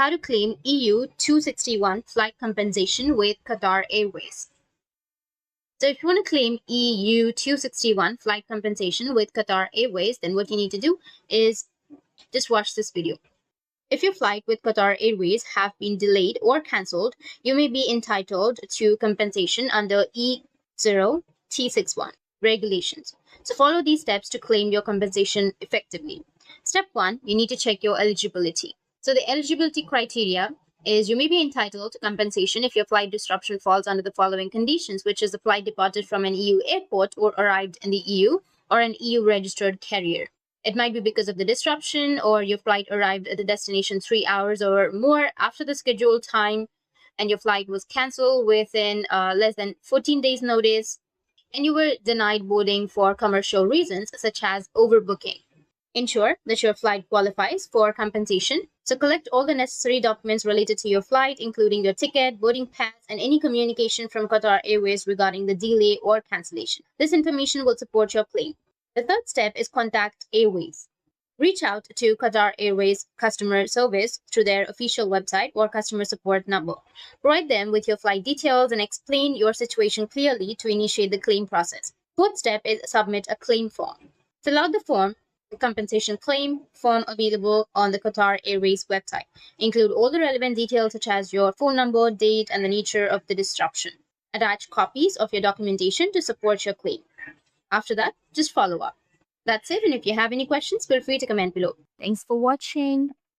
how to claim EU261 flight compensation with Qatar Airways. So if you want to claim EU261 flight compensation with Qatar Airways, then what you need to do is just watch this video. If your flight with Qatar Airways have been delayed or cancelled, you may be entitled to compensation under EU261 regulations. So follow these steps to claim your compensation effectively. Step 1, you need to check your eligibility. So the eligibility criteria is you may be entitled to compensation if your flight disruption falls under the following conditions, which is the flight departed from an EU airport or arrived in the EU or an EU registered carrier. It might be because of the disruption, or your flight arrived at the destination 3 hours or more after the scheduled time, and your flight was cancelled within less than 14 days notice, and you were denied boarding for commercial reasons such as overbooking. Ensure that your flight qualifies for compensation. So collect all the necessary documents related to your flight, including your ticket, boarding pass, and any communication from Qatar Airways regarding the delay or cancellation. This information will support your claim. The third step is contact Airways. Reach out to Qatar Airways customer service through their official website or customer support number. Provide them with your flight details and explain your situation clearly to initiate the claim process. Fourth step is submit a claim form. Fill out the form, the compensation claim form available on the Qatar Airways website. Include all the relevant details such as your phone number, date, and the nature of the disruption. Attach copies of your documentation to support your claim. After that, just follow up. That's it, and if you have any questions, feel free to comment below. Thanks for watching.